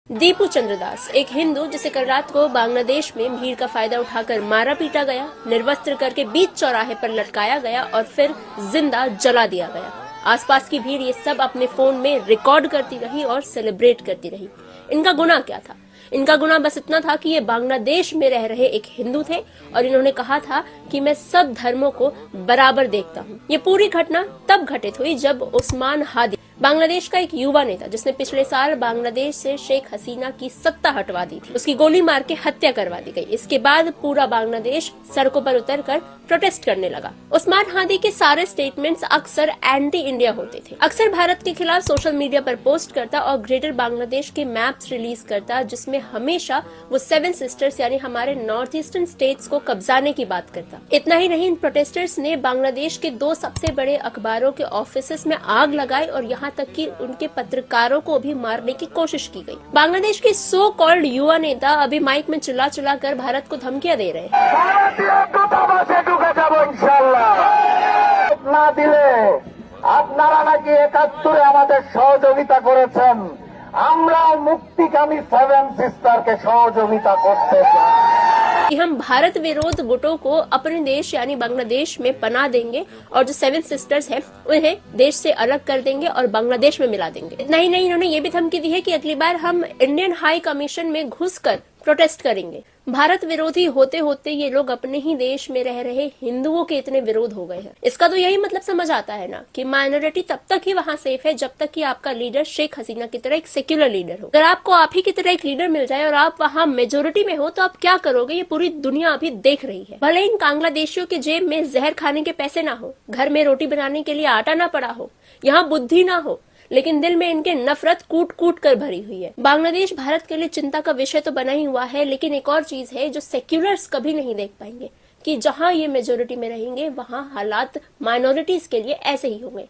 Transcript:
दीपू चंद्रदास एक हिंदू जिसे कल रात को बांग्लादेश में भीड़ का फायदा उठाकर मारा पीटा गया, निर्वस्त्र करके बीच चौराहे पर लटकाया गया और फिर जिंदा जला दिया गया। आसपास की भीड़ ये सब अपने फोन में रिकॉर्ड करती रही और सेलिब्रेट करती रही। इनका गुनाह क्या था? इनका गुनाह बस इतना था कि ये बांग्लादेश में रह रहे एक हिंदू थे और इन्होंने कहा था कि मैं सब धर्मों को बराबर देखता हूँ। ये पूरी घटना तब घटित हुई जब उस्मान हादी, बांग्लादेश का एक युवा नेता जिसने पिछले साल बांग्लादेश से शेख हसीना की सत्ता हटवा दी थी, उसकी गोली मार के हत्या करवा दी गई। इसके बाद पूरा बांग्लादेश सड़कों पर उतरकर प्रोटेस्ट करने लगा। उस्मान हादी के सारे स्टेटमेंट्स अक्सर एंटी इंडिया होते थे। अक्सर भारत के खिलाफ सोशल मीडिया पर पोस्ट करता और ग्रेटर बांग्लादेश के मैप्स रिलीज करता, जिसमें हमेशा वो 7 सिस्टर्स यानी हमारे नॉर्थ ईस्टर्न स्टेट्स को कब्जाने की बात करता। इतना ही नहीं, इन प्रोटेस्टर्स ने बांग्लादेश के 2 सबसे बड़े अखबारों के ऑफिसेस में आग लगाई और यहाँ तक कि उनके पत्रकारों को भी मारने की कोशिश की गई। बांग्लादेश के सो कॉल्ड युवा नेता अभी माइक में चिल्ला चिल्ला कर भारत को धमकियां दे रहे हैं। না দিলে আপনারা নাকি 71-এ আমাদের সহযোগিতা করেছেন, আমরাও মুক্তিকামী 7 সিস্টারকে সহযোগিতা করতে চাই कि हम भारत विरोध गुटों को अपने देश यानी बांग्लादेश में पनाह देंगे और जो 7 सिस्टर्स हैं उन्हें देश से अलग कर देंगे और बांग्लादेश में मिला देंगे। इतना ही नहीं, इन्होंने ये भी धमकी दी है कि अगली बार हम इंडियन हाई कमीशन में घुसकर प्रोटेस्ट करेंगे। भारत विरोधी होते होते ये लोग अपने ही देश में रह रहे हिंदुओं के इतने विरोध हो गए हैं। इसका तो यही मतलब समझ आता है ना कि माइनॉरिटी तब तक ही वहाँ सेफ है जब तक कि आपका लीडर शेख हसीना की तरह एक सेक्युलर लीडर हो। अगर आपको आप ही की तरह एक लीडर मिल जाए और आप वहाँ मेजोरिटी में हो तो आप क्या करोगे, ये पूरी दुनिया अभी देख रही है। भले इन बांग्लादेशियों के जेब में जहर खाने के पैसे ना हो, घर में रोटी बनाने के लिए आटा ना पड़ा हो, यहाँ बुद्धि ना हो, लेकिन दिल में इनके नफरत कूट कूट कर भरी हुई है। बांग्लादेश भारत के लिए चिंता का विषय तो बना ही हुआ है, लेकिन एक और चीज है जो सेक्युलर्स कभी नहीं देख पाएंगे कि जहां ये मेजोरिटी में रहेंगे वहां हालात माइनॉरिटीज के लिए ऐसे ही होंगे।